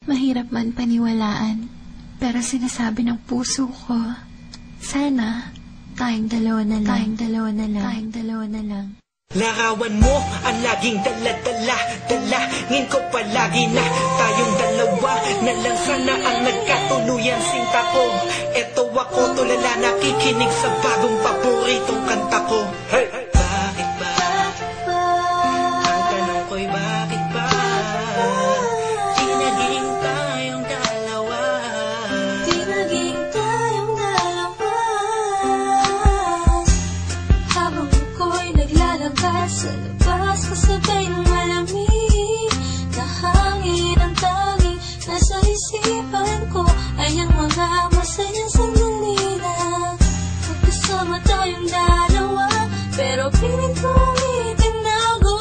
Mahirap man paniwalaan, pero sinasabi ng puso ko, sana tayong dalawa na lang, tayong dalawa na lang. Larawan mo ang laging dala-dala, ngin ko palagi na tayong dalawa na lang sana ang nagkatuluyan sinta ko. Eto ako tulala nakikinig sa bagong paboritong kanta ko. Hey! Bakit ba? Ang tanong ko'y bakit ba? Di naging tayong dalawa. Di naging tayong dalawa. Habang ako'y naglalakad sa labas, kasabay ng malamig na hangin, ang tanging nasa isipan ko ay ang mga masayang sandali na magkasama tayong dalawa. Pero piling ko itinago,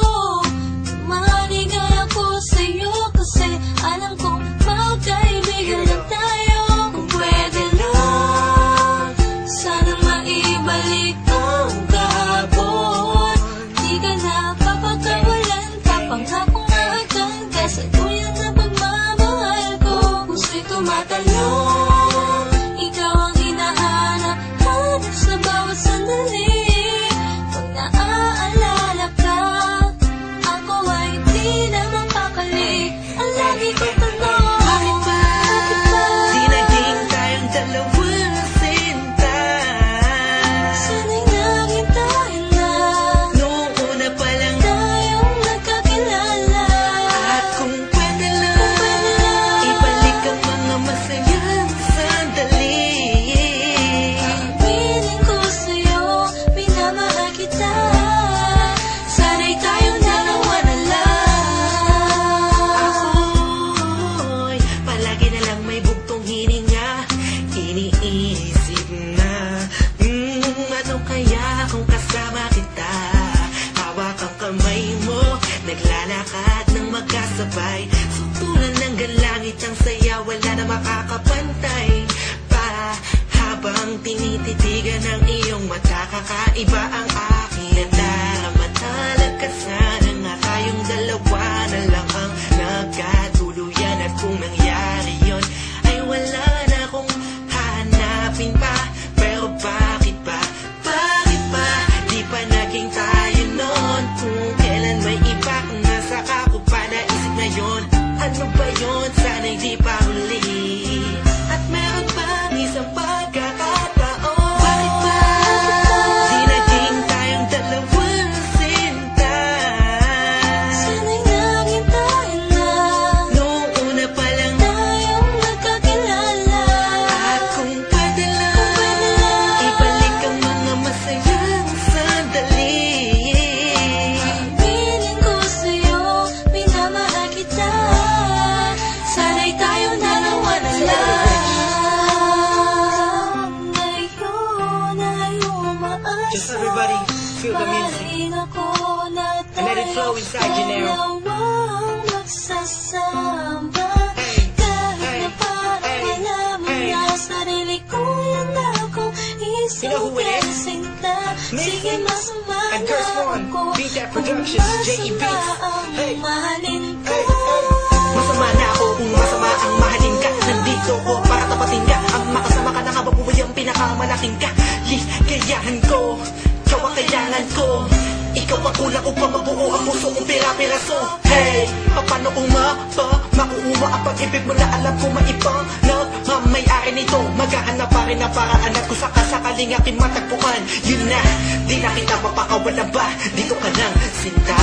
maligay ako sa'yo kasi alam kong magkaibigan lang tayo. Kung pwede lang, sana maibalik ang kahapon. Di ka na papagkawalan, papangako na agad kasaluyan na pagmamahal ko. Puso'y tumatalon, ikaw ang hinahanap sa bawat sandali. Pag naaalala ka, ako ay di na mapakali. Ang lagi ko tanong, bakit ba? Di naging tayong dalawa sinta. Sana'y naging tayo na Noong una pa lang tayong nagkakilala. at kung pwede lang, ibalik ang mga masayang sandali. Piling ko sa'yo, minamahal kita. Sana'y tayong dalawa na lang. Ako'y palagi na lang may bugtong hininga. Iniisip na ano kaya kung kasama kita. Hawak ang kamay mo, naglalakad ng magkasabay. Sutulan ng galangit ang saya, wala na makakapantay pa. Habang tinititigan ng iyong mata, kakaiba ang aking nadaramatalag ka. Sana nga tayong dalawa na lang ang nagkatuluyan. At kung nangyari yun, ay wala na akong hahanapin pa. Pero bakit ba? Bakit ba? Di pa naging tayo noon. Kung kailan may iba, nasa ako pa naisip na yun. Ano ba yun? Sana'y di pa huli. At meron pang isang pagkakataon. Bakit ba? Di naging tayong dalawang sinta. Sana'y naging tayo na Noong una pa lang tayong nagkakilala. at kung pwede lang, ibalik ang mga masayang sandali. Piling ko sa'yo, minamahal kita. Sana'y tayong dalawa na lang. Ngayon ay umaasa. Just everybody feel the music. Mahalin ako na And let it flow inside you now. dalawang magsasama. Hey, Kahit hey, na parang hey, wala mo hey. na sarili ko lang akong You know who it is? sinta. Missy Sige, masama and na Curse One, ako. Beat That Productions, J.E. Kung Beats. masama ang Hey, mahalin ko. hey, hey. Masama na ako kung masama ang mahalin ka. Nandito ko para tapatin ka. Ang makasama ka na kababuhay ang pinakamalaking ka. Ligayahan ko, ikaw ang kailangan ko. Ikaw ang kulang upang mabuo ang puso kong pira-piraso. Hey, paano kung makuha ang pag-ibig mo na alam ko maibang nagmamayari nito. Maghahanap pa rin na paraan at kung sakasakaling aking matagpuan. Yun na, di na kita mapakawalan ba? Dito ka lang, sinta.